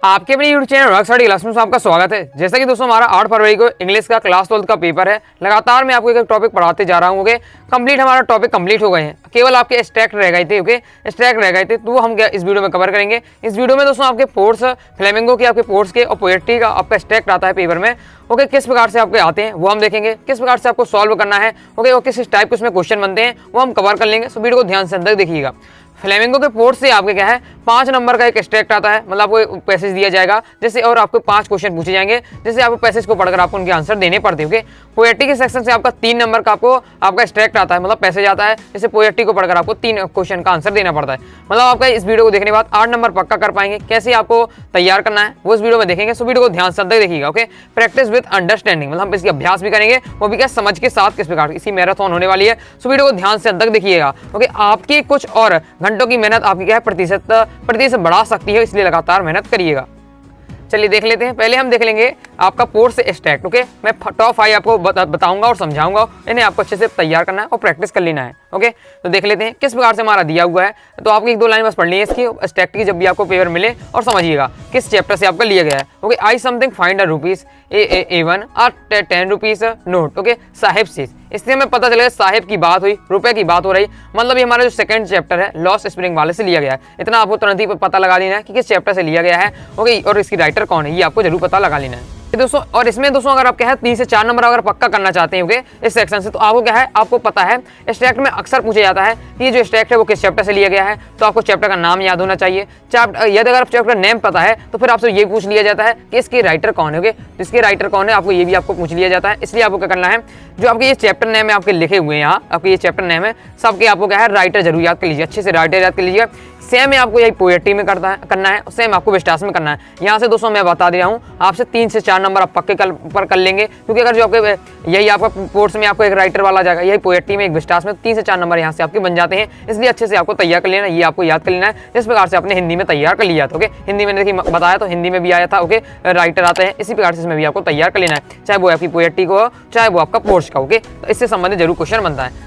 आपके अपने YouTube channel rock study class में आपका स्वागत है। जैसा कि दोस्तों हमारा 8 फरवरी को इंग्लिश का क्लास 12 का पेपर है। लगातार मैं आपको एक टॉपिक पढ़ाते जा रहा हूँ। ओके, कंप्लीट हमारा टॉपिक कंप्लीट हो गए हैं, केवल आपके एक्सट्रैक्ट रह गए थे। ओके, एक्सट्रैक्ट रह गए थे तो वो हम इस वीडियो में कवर करेंगे। इस वीडियो में दोस्तों आपके पोर्ट्स, फ्लेमिंगो के आपके पोर्ट्स के और पोएट्री का आपका एक्सट्रैक्ट आता है पेपर में। ओके, किस प्रकार से आपके आते हैं वो हम देखेंगे, किस प्रकार से आपको सॉल्व करना है। ओके, और किस टाइप के उसमें क्वेश्चन बनते हैं वो हम कवर कर लेंगे। सो वीडियो को ध्यान से अंदर देखिएगा। फ्लेमिंगो के पोर्ट से आपके क्या है 5 नंबर का एक एक्सट्रैक्ट आता है, मतलब आपको पैसेज दिया जाएगा जैसे, और आपको 5 क्वेश्चन पूछे जाएंगे जैसे आपको पैसेज को पढ़कर आपको उनके आंसर देने पड़ते हैं। पोएट्री के सेक्शन से आपका 3 नंबर का आपका एक्सट्रैक्ट आता है, मतलब पैसेज आता है जैसे पोएट्री को पढ़कर आपको 3 क्वेश्चन का आंसर देना पड़ता है। मतलब आपका इस वीडियो को देखने के बाद 8 नंबर पक्का कर पाएंगे। कैसे आपको तैयार करना है वो इस वीडियो में देखेंगे। सो वीडियो को ध्यान से अंदर देखिएगा। ओके, प्रैक्टिस विद अंडरस्टैंडिंग, मतलब हम इसकी अभ्यास भी करेंगे, वो भी क्या समझ के साथ किस प्रकार इसकी मैराथन होने वाली है। सो वीडियो को ध्यान से अंदर देखिएगा। ओके, आपकी कुछ और घंटों की मेहनत आपकी क्या है प्रतिशत बढ़ा सकती है, इसलिए लगातार मेहनत करिएगा। चलिए देख लेते हैं। पहले हम देख लेंगे आपका पोर्ट से एक्सट्रैक्ट। ओके, मैं टॉप 5 आपको बताऊंगा और समझाऊंगा, इन्हें आपको अच्छे से तैयार करना है और प्रैक्टिस कर लेना है। ओके, तो देख लेते हैं किस प्रकार से हमारा दिया हुआ है। तो आपकी 1-2 लाइन बस पढ़नी है इसकी एक्सट्रैक्ट की, जब भी आपको पेपर मिले, और समझिएगा किस चैप्टर से आपका लिया गया है। ओके, आई समथिंग फाइंड ₹, A1 और 10 रुपीज नोट। ओके, साहिब से, इससे हमें पता चलेगा साहिब की बात हुई, रुपए की बात हो रही, मतलब ये हमारा जो सेकंड चैप्टर है लॉस्ट स्प्रिंग वाले से लिया गया है। इतना आपको तुरंत ही पता लगा लेना है कि किस चैप्टर से लिया गया है। ओके, और इसकी राइटर कौन है ये आपको जरूर पता लगा लेना है दोस्तों। और इसमें दोस्तों अगर आप क्या है 3 से 4 नंबर अगर पक्का करना चाहते हैं ओके इस सेक्शन से, तो आपको क्या है, आपको पता है एक्सट्रैक्ट में अक्सर पूछा जाता है कि ये जो एक्सट्रैक्ट है वो किस चैप्टर से लिया गया है, तो आपको चैप्टर का नाम याद होना चाहिए। यदि अगर आप चैप्टर नेम पता है तो फिर आपसे ये पूछ लिया जाता है कि इसके राइटर कौन है। ओके, तो इसके राइटर कौन है आपको ये भी आपको पूछ लिया जाता है। इसलिए आपको क्या करना है, जो आपके ये चैप्टर नेम है आपके लिखे हुए हैं यहाँ, आपके ये चैप्टर नेम है सबके आपको क्या है राइटर जरूर याद कर लीजिए, अच्छे से राइटर याद कर लीजिए। सेम है आपको यही पोएट्री में करना है, सेम आपको विस्टास में करना है। यहाँ से दोस्तों मैं बता दे रहा हूँ, आपसे 3 से 4 नंबर आप पक्के पर कर लेंगे, क्योंकि अगर जो आपके यही आपका पोर्ट्स में आपको एक राइटर वाला जाएगा, यही पोएट्री में एक विस्टास में 3 से 4 नंबर यहाँ से आपके बन जाते हैं। इसलिए अच्छे से आपको तैयार कर लेना, ये आपको याद कर लेना है जिस प्रकार से आपने हिंदी में तैयार कर लिया था। ओके, हिंदी में देखिए बताया तो हिंदी में भी आया था। ओके, राइटर आते हैं, इसी प्रकार से इसमें भी आपको तैयार कर लेना है, चाहे वो आपकी पोएट्री को हो चाहे वो आपका पोर्ट्स का। ओके, तो इससे संबंधित जरूर क्वेश्चन बनता है।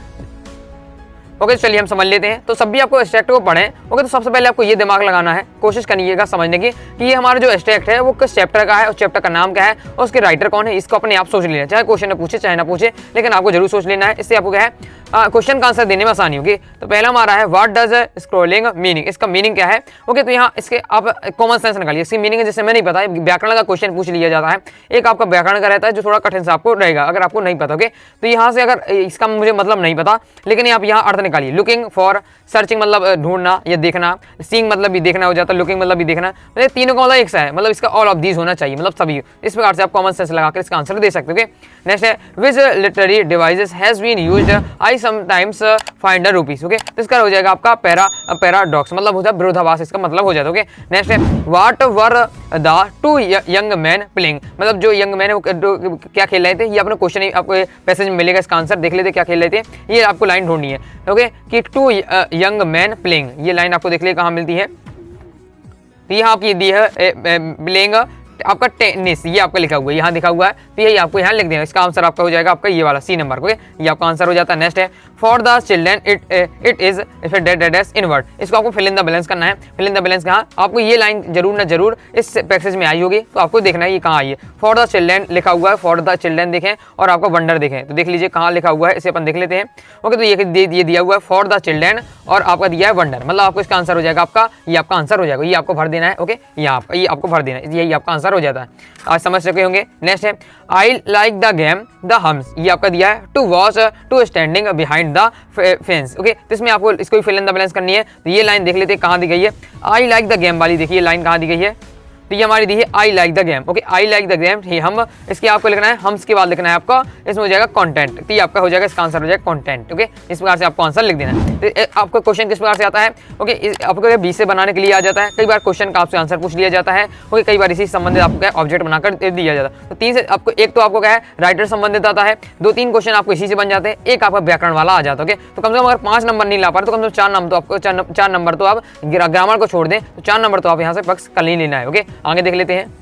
ओके, चलिए हम समझ लेते हैं। तो सभी आपको एक्सट्रैक्ट को पढ़ें। ओके, तो सबसे पहले आपको ये दिमाग लगाना है, कोशिश करिएगा समझने की कि ये हमारा जो एक्सट्रैक्ट है वो किस चैप्टर का है, उस चैप्टर का नाम क्या है और उसके राइटर कौन है। इसको अपने आप सोच लेना, चाहे क्वेश्चन न पूछे चाहे ना पूछे, लेकिन आपको जरूर सोच लेना है। इससे आपको क्या है क्वेश्चन का आंसर देने में आसानी होगी। तो पहला हमारा है व्हाट डज स्क्रॉलिंग मीनिंग, इसका मीनिंग क्या है। ओके, तो यहाँ इसके आप कॉमन सेंस निकालिए, इसकी मीनिंग जैसे मैं नहीं पता, व्याकरण का क्वेश्चन पूछ लिया जाता है। एक आपका व्याकरण का रहता है जो थोड़ा कठिन सा आपको रहेगा अगर आपको नहीं पता। ओके, तो यहाँ से अगर इसका मुझे मतलब नहीं पता, लेकिन आप यहाँ अर्थ निकालिए। लुकिंग फॉर, सर्चिंग मतलब ढूंढना या देखना, सीइंग मतलब भी देखना हो जाता है, लुकिंग मतलब भी देखना, मतलब तीनों का मतलब एक सा है, मतलब इसका ऑल ऑफ दीज होना चाहिए, मतलब सभी। इस प्रकार से आप कॉमन सेंस लगाकर इसका आंसर दे सकते हो। नेक्स्ट है which literary devices has been used I sometimes find ₹। Okay, तो इसका हो जाएगा आपका पैराडॉक्स, मतलब हो जाए विरोधाभास, इसका मतलब हो जाता है। ओके, नेक्स्ट है what were the 2 young man playing, मतलब जो यंग मैन है वो क्या खेल रहे थे। ये अपना क्वेश्चन आपको पैसेज में मिलेगा, इसका आंसर देख लेते क्या खेल रहे थे, ये आपको लाइन ढूंढनी है। ओके, कि 2 यंग मैन प्लेइंग, ये लाइन आपको देख ले कहाँ मिलती है। तो यहाँ आपकी दी है प्लेइंग आपका टेनिस, ये आपका लिखा हुआ है, यहाँ लिखा हुआ है, तो यही आपको यहाँ लिख देना। इसका आंसर आपका हो जाएगा आपका ये वाला C नंबर। ओके, ये आपका आंसर हो जाता है। नेक्स्ट है for the children it is dead inward, इसको आपको फिल इन द बैलेंस करना है। फिल इन द बैलेंस कहाँ, आपको ये लाइन जरूर ना जरूर इस पैसेज में आई होगी, तो आपको देखना है ये कहाँ आई है। फॉर द चिल्ड्रन लिखा हुआ है, फॉर द चिल्ड्रन देखें और आपका वंडर देखें, तो देख लीजिए कहाँ लिखा हुआ है, इसे अपन देख लेते हैं। ओके, तो ये दिया हुआ है फॉर द चिल्ड्रन और आपका दिया है वंडर, मतलब आपको इसका आंसर हो जाएगा आपका, ये आपका आंसर हो जाएगा, ये आपको भर देना है। ओके, ये आपको भर देना है, यही आपका आंसर हो जाता है। आज समझ सके होंगे। नेक्स्ट है I like the game the hums, ये आपका दिया है to watch to standing behind the fence. Okay, तो इसमें आपको इसको फिल इन द बैलेंस करनी है। तो ये लाइन देख लेते हैं कहाँ दी गई है, आई लाइक द गेम वाली, देखिए लाइन कहाँ दी गई है, तो ये हमारी दी है I like the game. Okay, I like the game, ये हम इसके आपको लिखना है, हम्स के बाद लिखना है आपका, इसमें हो जाएगा कंटेंट, तो ये आपका हो जाएगा, इसका आंसर हो जाएगा कंटेंट। ओके, इस प्रकार से आपको आंसर लिख देना है। तो आपका क्वेश्चन किस प्रकार से आता है। ओके, आपको बी से बनाने के लिए आ जाता है, कई बार क्वेश्चन का आपसे आंसर पूछ लिया जाता है। ओके, कई बार इसी संबंधित आपको क्या ऑब्जेक्ट बनाकर दिया जाता है। तो 3 से आपको एक तो आपको क्या है राइटर संबंधित आता है, 2-3 क्वेश्चन आपको इसी से बन जाते हैं, एक आपका व्याकरण वाला आ जाता है। ओके, तो कम से कम अगर 5 नंबर नहीं ला पा रहे तो कम से कम 4 नंबर तो आपको 4 नंबर तो आप ग्रामर को छोड़ दें, तो 4 नंबर तो आप यहाँ से पक्ष कर ही लेना है। ओके, आगे देख लेते हैं।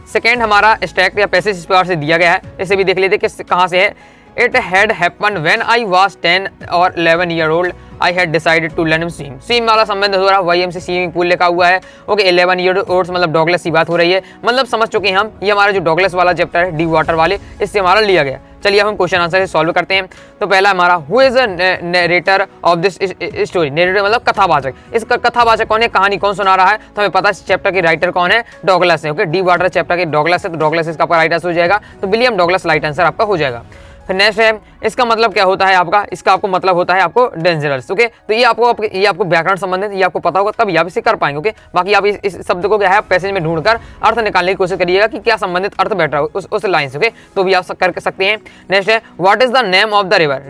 सेकेंड हमारा एक्सट्रैक्ट या पैसेज इस प्रकार से दिया गया है, इसे भी देख लेते हैं कि कहाँ से है। It had happened when I was 10 or 11 year old. I had decided to learn swim. Swim वाला संबंध हो रहा है, वही हमसे स्विमिंग पूल लिखा हुआ है। ओके 11 ईयर ओल्ड मतलब डॉगलेस की बात हो रही है, मतलब समझ चुके हैं हम, ये हमारा जो डॉगलेस वाला चैप्टर है डीप वाटर वाले, इससे हमारा लिया गया। चलिए अब हम क्वेश्चन आंसर सॉल्व करते हैं। तो पहला हमारा who is narrator of this story. Narrator मतलब कथावाचक, इस कथावाचक कौन है, कहानी कौन सुना रहा है, तो हमें पता है चैप्टर के राइटर कौन है, डॉगलस है। ओके डीप वाटर चैप्टर के डॉगलस है, तो डॉगलस इसका आपका राइट आंसर हो जाएगा, तो विलियम डॉगलस राइट आंसर आपका हो जाएगा। फिर नेक्स्ट है, इसका मतलब क्या होता है आपका, इसका आपको मतलब होता है आपको डेंजरस। ओके तो ये आपको व्याकरण संबंधित ये आपको पता होगा, तब आप इसे कर पाएंगे। ओके बाकी आप इस शब्द को क्या है पैसेज में ढूंढकर अर्थ निकालने की कोशिश करिएगा कि क्या संबंधित अर्थ बैठ रहा है उस लाइन से। ओके तो भी आप कर सकते हैं। नेक्स्ट है, what is the name of the river.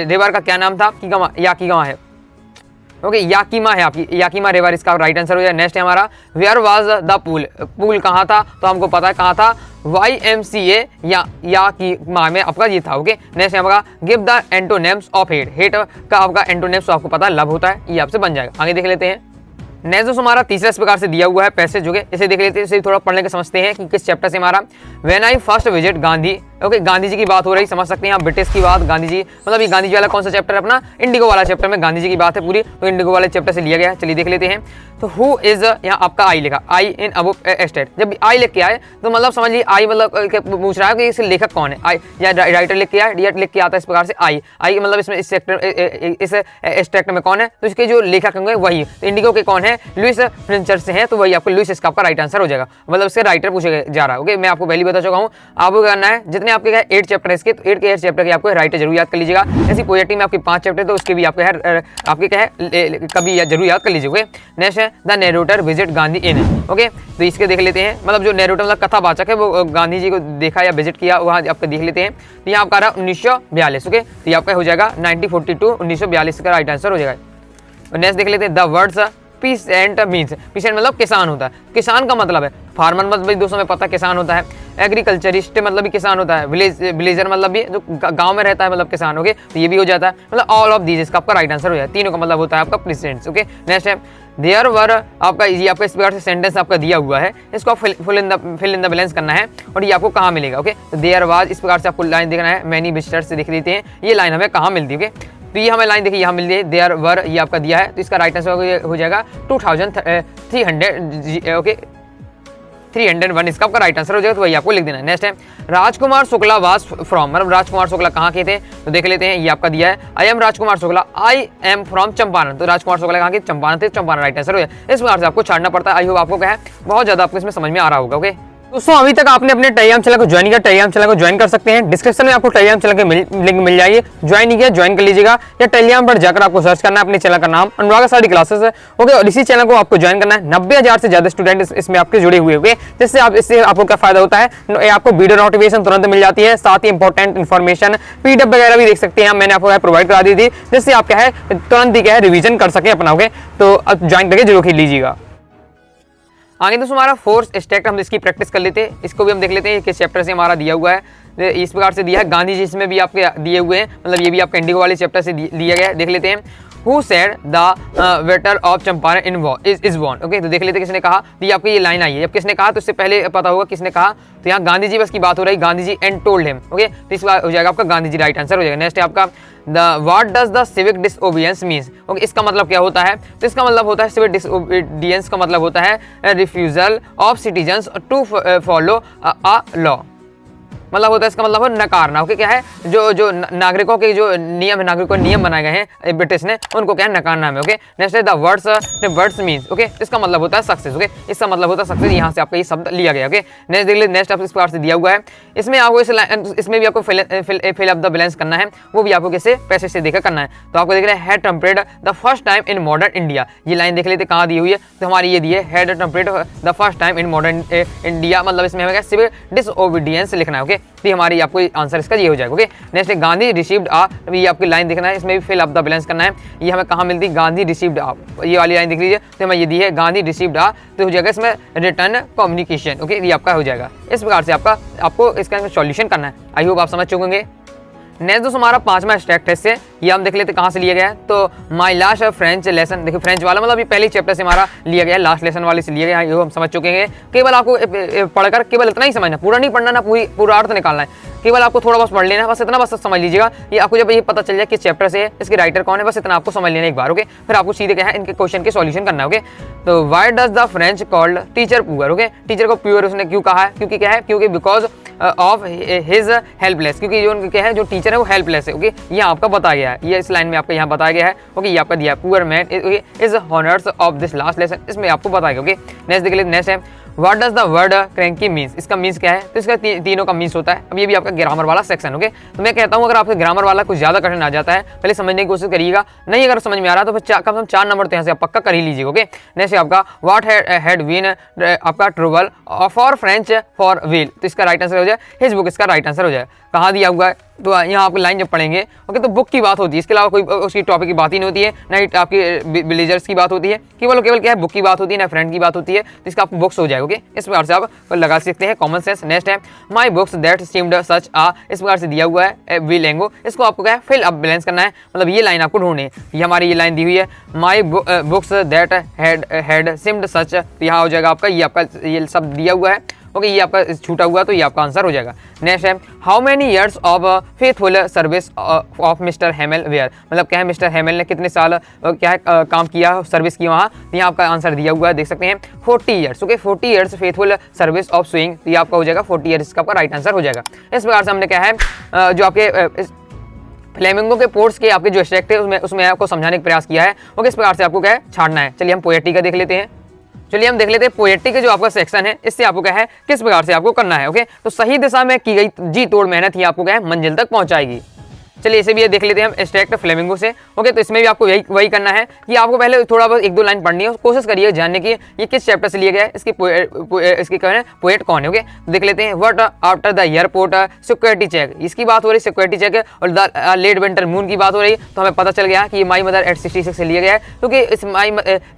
River का क्या नाम था, याकीमा है। ओके याकीमा है आपकी, याकीमा रिवर इसका राइट आंसर हो जाएगा। नेक्स्ट है हमारा, where was the pool. Pool कहाँ था, तो हमको पता है कहाँ था, YMCA या की माह में आपका ये था। ओके नेक्स्ट है आपका, give the antonyms of hate. Hate का आपका एंटोनिम्स तो आपको पता है लव होता है, ये आपसे बन जाएगा। आगे देख लेते हैं। नेक्स्ट दोस्तों हमारा तीसरा इस प्रकार से दिया हुआ है पैसेज, जो इसे देख लेते हैं, इसे थोड़ा पढ़ने के समझते हैं कि किस चैप्टर से हमारा। When I first visit Gandhi. Okay Gandhi ji की बात हो रही, समझ सकते हैं आप, ब्रिटिश की बात, गांधी जी मतलब ये गांधी जी वाला कौन सा चैप्टर है अपना, इंडिगो वाला चैप्टर में गांधी जी की बात है पूरी, तो इंडिगो वाले चैप्टर से लिया गया है। चलिए देख लेते हैं। तो हु इज, यहाँ आपका आई लिखा, आई इन अबव स्टेट। जब आई लिख के आए तो मतलब समझ लीजिए आई मतलब पूछ रहा है कि इसके लेखक कौन है, आई या राइटर लिख के आए, लिख के आता है इस प्रकार से आई मतलब इसमें इस एक्सट्रैक्ट में कौन है, तो इसके जो लेखक होंगे वही, तो इंडिगो के कौन है, लुइस फ्रेंचर से है, तो वही आपको लुइस इसका आपका राइट आंसर हो जाएगा, मतलब इसके राइटर पूछे जा रहा है। ओके मैं आपको पहले बता चुका हूँ, आपको करना है जितने आपके 8 चैप्टर है इसके, तो 8 के 8 चैप्टर के आपको राइटर जरूर याद कर लीजिएगा। ऐसी पॉलिटी में आपके 5 चैप्टर, तो उसके भी आपके क्या है कभी जरूर याद कर लीजिए। नेक्स्ट है, the narrator visit Gandhi in. Okay तो इसके देख लेते हैं, मतलब जो नैरेटर मतलब कथावाचक है वो गांधी जी को देखा या विजिट किया, वहाँ आपको देख लेते हैं। तो यहाँ आपका रहा 1942। ओके तो ये आपका हो जाएगा 1942, 1942 का राइट आंसर हो जाएगा। नेक्स्ट देख लेते हैं, the words pheasant means. Pheasant मतलब किसान होता है, किसान का मतलब है फार्मर, मतलब दोस्तों में पता किसान होता है। एग्रीकल्चरिस्ट मतलब भी किसान होता है। विलेजर मतलब भी जो गांव में रहता है मतलब किसान। ओके तो ये भी हो जाता है, मतलब ऑल ऑफ दीज इसका आपका राइट आंसर हो जाए। तीनों का मतलब होता है आपका प्रेसिडेंट्स। ओके नेक्स्ट है, देयर वर आपका ये आपका इस प्रकार से सेंटेंस आपका दिया हुआ है, इसको आप फिल इन द बैलेंस करना है, और ये आपको कहाँ मिलेगा। ओके तो देयर वाज इस प्रकार से आपको लाइन देखना है, मैनी विजिटर्स से दिख देते हैं, ये लाइन हमें कहाँ मिलती है। ओके तो ये हमें लाइन देखिए यहाँ मिल रही है, देयर वर ये आपका दिया है, तो इसका राइट आंसर हो जाएगा 2300। ओके 301 इसका आपका राइट आंसर हो जाएगा, तो वही आपको लिख देना है। नेक्स्ट है, राजकुमार शुक्ला वाज फ्रॉम, मतलब राजकुमार शुक्ला कहाँ के थे, तो देख लेते हैं। ये आपका दिया है, I am Rajkumar Shukla, I am from Champaran, तो राजकुमार शुक्ला कहाँ के, चंपारण थे, चंपारण राइट आंसर हो जाए। इस प्रकार से आपको छाड़ना पड़ता है। आई होप आपको क्या है बहुत ज्यादा आपको इसमें समझ में आ रहा होगा। ओके दोस्तों अभी तक आपने अपने टेलीग्राम चैनल को ज्वाइन किया, टेलीग्राम चैनल को ज्वाइन कर सकते हैं, डिस्क्रिप्शन में आपको टेलीग्राम चैनल के लिंक मिल जाएगी। ज्वाइन नहीं किया ज्वाइन कर लीजिएगा, या टेलीग्राम पर जाकर आपको सर्च करना है अपने चैनल का नाम अनुराग स्टडी क्लासेस है। ओके और इसी चैनल को आपको ज्वाइन करना है। 90,000 से ज्यादा स्टूडेंट इसमें आपके जुड़े हुए होंगे, जिससे इससे आपको क्या फायदा होता है, आपको वीडियो नोटिफिकेशन तुरंत मिल जाती है, साथ ही इंपॉर्टेंट इन्फॉर्मेशन पीडीएफ वगैरह भी देख सकते हैं, मैंने आपको प्रोवाइड करा दी थी, जिससे आप क्या है तुरंत ही क्या है रिविजन कर सके अपना। ओके तो अब ज्वाइन करके जरूर लीजिएगा। आगे दोस्तों हमारा फोर्थ स्टैक हम इसकी प्रैक्टिस कर लेते हैं, इसको भी हम देख लेते हैं किस चैप्टर से हमारा दिया हुआ है। इस प्रकार से दिया है, गांधी जी इसमें भी आपके दिए हुए हैं, मतलब ये भी आपका इंडिगो वाले चैप्टर से दिया गया है। देख लेते हैं, Who said the waiter of Champaran is born। Okay तो देख लेते किसने कहा, तो ये आपकी ये लाइन आई है, जब किसने कहा तो इससे पहले पता होगा किसने कहा, तो यहाँ गांधी जी बस की बात हो रही, Gandhi ji and told him. Okay तो इस बार हो जाएगा आपका गांधी जी राइट आंसर हो जाएगा। नेक्स्ट है आपका, what does the civic disobedience means. Okay इसका मतलब क्या होता है, तो इसका मतलब होता है सिविक डिसओबीडियंस का मतलब होता है refusal of citizens to follow a law, मतलब होता है इसका मतलब नकारना। ओके क्या है जो नागरिकों के जो नियम है, नागरिकों के नियम बनाए गए हैं ब्रिटिश ने, उनको क्या है नकारना है। ओके नेक्स्ट है, द वर्ड्स मीन्स। ओके इसका मतलब होता है सक्सेस। ओके इसका मतलब होता है सक्सेस, यहाँ से आपका ये शब्द लिया गया। ओके नेक्स्ट देख लीजिए, नेक्स्ट आपको इस प्रकार से दिया हुआ है, इसमें आपको इसमें भी आपको फिल अप द बैलेंस करना है, वो भी आपको कैसे पैसे से देखकर करना है। तो आपको देख रहे हैं, had temperate the first time in modern India, ये लाइन देख लेते कहाँ दी हुई है, तो हमारी ये दी है, had temperate the first time in modern India, मतलब इसमें हमें सिविल डिसओबीडियंस लिखना है। ओके तो हमारी आपको आंसर इसका ये हो जाएगा। ओके नेक्स्ट गांधी रिसीव्ड आ, ये आपकी लाइन देखना है, इसमें भी फिल अप द बैलेंस करना है, ये हमें कहाँ मिलती है, गांधी रिसीव्ड आ, ये वाली लाइन देख लीजिए, तो हमें ये दी है गांधी रिसीव्ड आ, तो हो जाएगा इसमें रिटर्न कम्युनिकेशन। ओके ये आपका हो जाएगा। इस प्रकार से आपको इसका सॉल्यूशन करना है। आई होप आप समझ चुके होंगे। नेक्स्ट दोस्तों हमारा 5वां एक्सट्रैक्ट है, इससे ये हम देख लेते कहाँ से लिया गया है, तो माई लास्ट फ्रेंच लेसन। देखिए फ्रेंच वाला मतलब ये पहले चैप्टर से हमारा लिया गया है, लास्ट लेसन वाले से लिया गया है, ये हम समझ चुके हैं। केवल आपको पढ़कर केवल इतना ही समझना, पूरा नहीं पढ़ना ना, पूरा अर्थ निकालना है। केवल आपको थोड़ा बहुत पढ़ लेना है, बस इतना बस समझ लीजिएगा। ये आपको जब ये पता चल जाए किस चैप्टर से है, इसके राइटर कौन है, बस इतना आपको समझ लेना एक बार। ओके, फिर आपको सीधे क्या है इनके क्वेश्चन के सॉल्यूशन करना है। ओके, तो why does the French called teacher poor. Okay, teacher को प्योर उसने क्यों कहा है, क्योंकि क्या है, क्योंकि बिकॉज ऑफ हिज हेल्पलेस, क्योंकि जो क्या है जो टीचर है वो हेल्पलेस है। ओके, ये आपका बताया गया है, ये इस लाइन में आपका यहाँ बताया गया है। ओके, ये आपका दिया है poor man is honours of this last lesson, इसमें आपको बताया गया। ओके, नेक्स्ट देख लेते, नेक्स्ट है what does the word cranky means, इसका मीन्स क्या है, तो इसका तीनों का मीन्स होता है। अब ये भी आपका ग्रामर वाला सेक्शन। ओके, तो मैं कहता हूँ अगर आपको ग्रामर वाला कुछ ज्यादा कठिन आ जाता है, पहले समझने की कोशिश करिएगा, नहीं अगर समझ में आ रहा तो फिर कम से कम 4 नंबर तो यहाँ से आप पक्का कर ही लीजिएगा। ओके, नेक्स्ट है आपका व्हाट हैड बीन आपका trouble for French for wheel, तो इसका राइट आंसर हो जाए हिज बुक, इसका राइट आंसर हो जाए। कहाँ दिया हुआ है, तो यहाँ आपको लाइन जब पढ़ेंगे ओके, तो बुक की बात होती है, इसके अलावा कोई उसकी टॉपिक की बात ही नहीं होती है, ना ही आपकी विलेजर्स की बात होती है, केवल क्या है बुक की बात होती है, ना फ्रेंड की बात होती है, तो इसका आपको बुक्स हो जाएगा। ओके, इस प्रकार से आप लगा सकते हैं कॉमन सेंस। नेक्स्ट है माई बुक्स दैट सीम्ड सच आ, इस प्रकार से दिया हुआ है वी लेंगो, इसको आपको क्या है फिल अप बैलेंस करना है, मतलब ये लाइन आपको ढूंढनी है। ये हमारी ये लाइन दी हुई है my books that had seemed such, तो यहाँ हो जाएगा आपका ये सब दिया हुआ है। ओके, ये आपका छूटा हुआ तो ये आपका आंसर हो जाएगा। नेक्स्ट है how many years of faithful service of mister Hemal Ware, मतलब क्या है मिस्टर हेमल ने कितने साल क्या है काम किया, सर्विस की वहाँ, तो यहाँ आपका आंसर दिया हुआ है, देख सकते हैं 40 years. Okay, 40 years faithful service of swing, तो ये आपका हो जाएगा 40 ईयर्स, इसका आपका राइट आंसर हो जाएगा। इस प्रकार से हमने क्या है जो आपके फ्लेमिंगो के पोर्ट्स के आपके जो एक्सट्रैक्ट है उसमें आपको समझाने का प्रयास किया है। ओके, इस प्रकार से आपको क्या है छाड़ना है। चलिए हम पोएट्री का देख लेते हैं। चलिए हम देख लेते हैं पोएट्री के जो आपका सेक्शन है, इससे आपको क्या है किस प्रकार से आपको करना है। ओके, तो सही दिशा में की गई जी तोड़ मेहनत ही आपको क्या है मंजिल तक पहुंचाएगी। चलिए इसे भी ये देख लेते हैं हम एक्सट्रैक्ट फ्लेमिंगो से। ओके, तो इसमें भी आपको वही करना है कि आपको पहले थोड़ा बहुत 1-2 लाइन पढ़नी है, कोशिश करिए जानने की ये किस चैप्टर से लिया गया है, इसकी क्या है पोएट कौन है। ओके, तो देख लेते हैं what after the airport security check, इसकी बात हो रही सिक्योरिटी चेक और द लेट विंटर मून की बात हो रही, तो हमें पता चल गया कि ये माई मदर एट 66 से लिया गया है, क्योंकि इस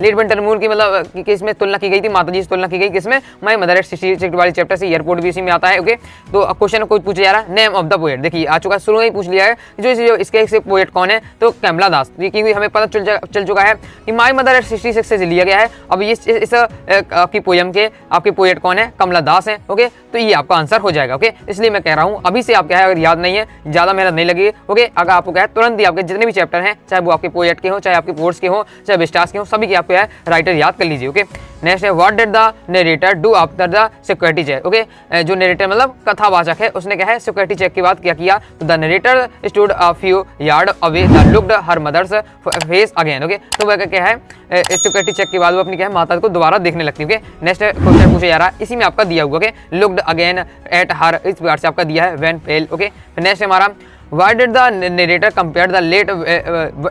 लेट विंटर मून की मतलब इसमें तुलना की गई थी, माता जी से तुलना की गई किसमें, माई मदर एट 66 वाले चैप्टर से, एयरपोर्ट भी इसी में आता है। ओके, तो क्वेश्चन कोई पूछा जा रहा है नेम ऑफ द पोएट, देखिए आ चुका है, शुरू में ही पूछ लिया है जो इसके पोएट कौन है, तो कमला दास, क्योंकि हमें पता चल चुका है कि माई मदर एट 66 से लिया गया है। अब इस आपकी पोयम के आपके पोएट कौन है, कमला दास है। ओके, तो ये आपका आंसर हो जाएगा। ओके, इसलिए मैं कह रहा हूँ अभी से आप क्या है अगर याद नहीं है, ज्यादा मेहनत नहीं लगी। ओके, अगर आपको क्या है तुरंत ही आपके जितने भी चैप्टर हैं, चाहे वो आपके पोएट के हो, चाहे आपके पोर्ट्स के हो, चाहे विस्टास के हो, सभी के आपको है राइटर याद कर लीजिए। ओके, नेक्स्ट है what did the narrator do after the security check. Okay, जो नरेटर मतलब कथावाचक है उसने क्या है सिक्योरिटी चेक के बाद क्या किया, तो the narrator stood a few yard away the looked her mother's face again. Okay, तो वह क्या है सिक्योरिटी चेक के बाद वो अपनी क्या है माता को दोबारा देखने लगती है। ओके, नेक्स्ट क्वेश्चन पूछा जा रहा है, इसी में आपका दिया हुआ okay looked again at her, इस प्रकार से आपका दिया है व्हेन फेल। ओके, नेक्स्ट हमारा Why did the narrator compare the late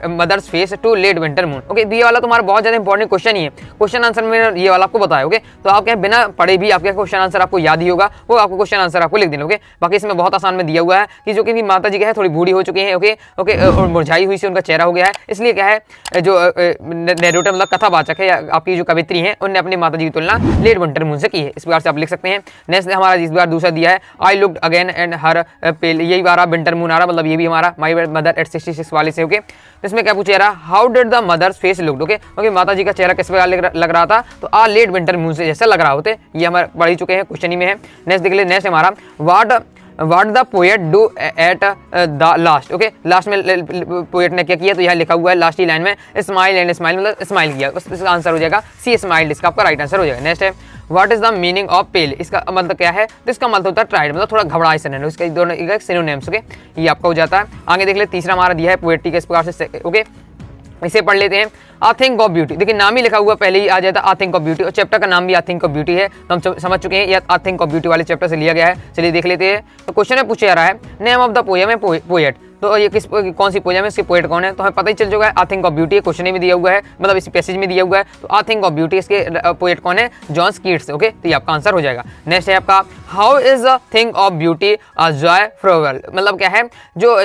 mother's face to late winter moon? Okay, ये वाला तुम्हारा बहुत ज्यादा इंपॉर्टेंट क्वेश्चन ही है, क्वेश्चन आंसर में ये वाला आपको बताया। ओके, तो आप क्या बिना पढ़े भी आपके क्वेश्चन आंसर आपको याद ही होगा, वो आपको क्वेश्चन आंसर आपको लिख देना। ओके, बाकी इसमें बहुत आसान में दिया हुआ है कि जो कि माता जी क्या है थोड़ी बूढ़ी हो चुकी है। ओके ओके, और मुरझाई हुई से उनका चेहरा हो गया है, इसलिए क्या है जो नैरेटर मतलब कथावाचक है आपकी जो कवित्री है उनने अपनी माता जी की तुलना लेट विंटर मून से की है। इस प्रकार से आप लिख सकते हैं। नेक्स्ट हमारा इस बार दूसरा दिया है आई लुक्ड अगेन एंड हर पेल, यही बार विंटर मून आ रहा, मतलब ये भी हमारा माई मदर एट 66 वाले से। ओके, इसमें क्या पूछा जा रहा है how did the mother's face looked. Okay, क्योंकि माता जी का चेहरा किस प्रकार लग रहा था, तो आ लेट विंटर मून से जैसा लग रहा होते, ये हमारे पढ़ ही चुके हैं, क्वेश्चन ही में है। नेक्स्ट देख ले, नेक्स्ट हमारा what the poet do at the last. Okay, last में पोएट ने क्या किया, तो यहाँ लिखा हुआ है लास्ट ही लाइन में स्माइल एंड स्माइल, मतलब स्माइल किया, इसका आंसर हो जाएगा सी स्माइल्ड, इसका आपका राइट आंसर हो जाएगा। नेक्स्ट है what is the meaning of pale, इसका मतलब क्या है, तो इसका मतलब होता है ट्राइड, मतलब थोड़ा घबराए से, इसका दोनों सिनोनिम्स। ओके, ये आपका हो जाता है। आगे देख ले, तीसरा हमारा दिया है पोएट्री के इस प्रकार से। ओके, इसे पढ़ लेते हैं आ थिंक ऑफ ब्यूटी, देखिए नाम ही लिखा हुआ पहले ही आ जाता है आ थिंक ऑफ ब्यूटी, और चैप्टर का नाम भी आ थिंक ऑफ ब्यूटी है, तो हम समझ चुके हैं ये आ थिंक ऑफ ब्यूटी वाले चैप्टर से लिया गया है। चलिए देख लेते हैं। तो क्वेश्चन में पूछा जा रहा है नेम ऑफ द पोएम है पोएट, तो ये कौन सी पोएम है, इसके पोएट कौन है, तो हमें पता ही चल चुका है आ थिंक ऑफ ब्यूटी, क्वेश्चन में दिया हुआ है, मतलब इस पैसेज में दिया हुआ है, तो आ थिंक ऑफ ब्यूटी इसके पोएट कौन है, जॉन कीट्स। ओके, तो ये आपका आंसर हो जाएगा। नेक्स्ट है आपका how is a thing of beauty a joy forever, मतलब क्या है जो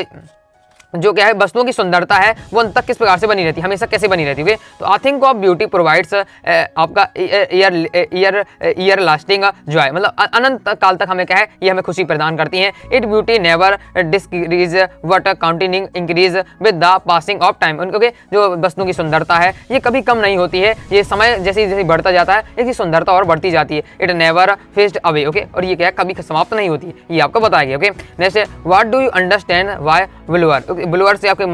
जो क्या है वस्तुओं की सुंदरता है वो अंत तक किस प्रकार से बनी रहती है, हमेशा कैसे बनी रहती है। तो I think of beauty provides आपका ईयर लास्टिंग जॉय, मतलब अनंत काल तक हमें क्या है ये हमें खुशी प्रदान करती हैं। It beauty never decrease but counting increase with the passing of time, उनके जो वस्तुओं की सुंदरता है ये कभी कम नहीं होती है, ये समय जैसे जैसे बढ़ता जाता है इसकी सुंदरता और बढ़ती जाती है। It never faced away, okay, और ये क्या है कभी समाप्त नहीं होती है, ये आपको बताया गया। ओके, जैसे what do you understand why bluer, bluer से आपके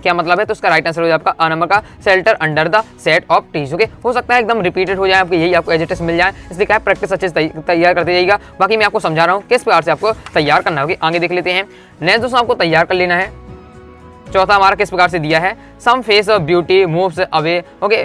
क्या मतलब है, तो उसका राइट आंसर हो जाए आपका आ नंबर का shelter under the set of trees. Okay, हो सकता है एकदम रिपीटेड हो जाए आपके, यही आपको एडजेक्टिव्स मिल जाए, इसलिए क्या है प्रैक्टिस अच्छे से तैयार करते जाइएगा। बाकी मैं आपको समझा रहा हूँ किस प्रकार से आपको तैयार करना होगा। आगे देख लेते हैं। नेक्स्ट दोस्तों आपको तैयार कर लेना है। चौथा हमारा किस प्रकार से दिया है, some face of beauty moves away. Okay,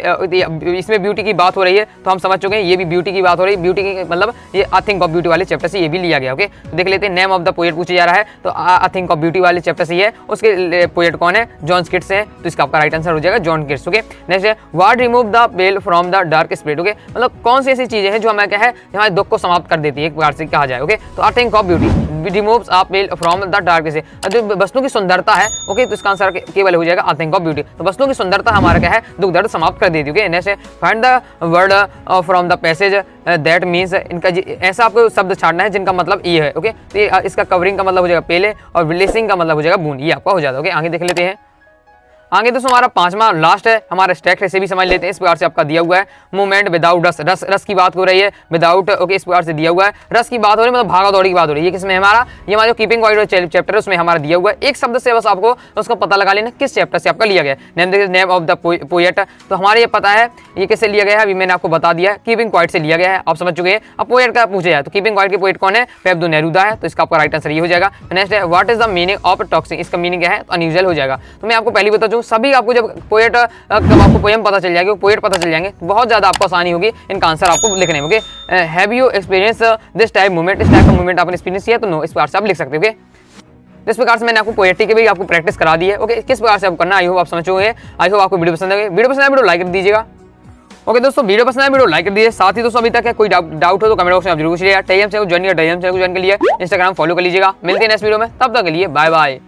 इसमें ब्यूटी की बात हो रही है तो हम समझ चुके हैं ये भी ब्यूटी की बात हो रही है। ब्यूटी की मतलब ये आई थिंक ऑफ ब्यूटी वाले चैप्टर से ये भी लिया गया। ओके, तो देख लेते हैं। नेम ऑफ द पोएट पूछा जा रहा है तो आई थिंक ऑफ ब्यूटी वाले चैप्टर से ही है, उसके पोएट कौन है, जॉन किट्स है, तो इसका आपका राइट आंसर हो जाएगा जॉन किट्स। ओके, नेक्स्ट है what remove the pale from the dark spirit. Okay, मतलब कौन सी ऐसी चीजें हैं जो हमें क्या है हमारे दुख को समाप्त कर देती है, एक प्रकार से कहा जाए। ओके, तो I think of beauty removes a pale from the dark से, जो वस्तुओं की सुंदरता है। ओके, तो इसका आंसर केवल हो जाएगा आई थिंक ऑफ ब्यूटी, तो वस्तुओं की सुंदरता हमारा क्या है दुख दर्द समाप्त कर देती है। नेक्स्ट है find the word from the passage that means, इनका ऐसा आपको शब्द छाड़ना है जिनका मतलब ये है। ओके, तो इसका कवरिंग का मतलब हो जाएगा पेले और रिलीसिंग का मतलब हो जाएगा बूंद, ये आपका हो जाता है। ओके, आगे देख लेते हैं। आगे दोस्तों हमारा पांचवा लास्ट है, हमारा स्टैक है, इसे भी समझ लेते हैं। इस प्रकार से आपका दिया हुआ है मूवमेंट विदाउट रस, रस की बात हो रही है विदाउट। ओके, इस प्रकार से दिया हुआ है रस की बात हो रही है, मतलब भागा दौड़ी की बात हो रही है। ये किसमें हमारा, ये हमारा जो कीपिंग क्वाइट चैप्टर है उसमें हमारा दिया हुआ है। एक शब्द से बस आपको उसको पता लगा लेना किस चैप्टर से आपका लिया गया है। नेम ऑफ द पोएट, तो हमारे ये पता है ये किससे लिया गया है, अभी मैंने आपको बता दिया है, कीपिंग क्वाइट से लिया गया है, आप समझ चुके हैं। अब पोएट का पूछा जाए तो कीपिंग क्वाइट के पोएट कौन है, पेब्दो नेरूदा है, तो इसका आपका राइट आंसर ये हो जाएगा। नेक्स्ट है what is the meaning of toxing, इसका मीनिंग क्या है, तो अनयूजुअल हो जाएगा। तो मैं आपको पहले बता दूं, सभी आपको जब पोएट कब आपको पोएम पता चल जाएगी, पोएट पता चल जाएंगे, बहुत ज्यादा आपको आसानी होगी इनका आंसर आपको लिखने में। Okay, have you experience this type movement, इस टाइप का मूवमेंट आपने एक्सपीरियंस किया तो नो, इस प्रकार से आप लिख सकते हो। ओके, इस प्रकार से मैंने आपको पोएट्री की भी आपको प्रैक्टिस करा दी है। ओके, किस प्रकार से आप करना, आई होप आप समझ चुके हैं। आई होप आपको वीडियो पसंद आएगी, वीडियो पसंद आए वीडियो लाइक कर दीजिएगा। ओके दोस्तों, वीडियो पसंद आए वीडियो लाइक कर दीजिए। साथ ही दोस्तों अभी तक है कोई डाउट हो तो कमेंट बॉक्स में आप जरूर पूछिएगा। टेलीग्राम चैनल को ज्वाइन कर लीजिए, इंस्टाग्राम फॉलो कर लीजिएगा। मिलते हैं नेक्स्ट वीडियो में, तब तक के लिए बाय बाय।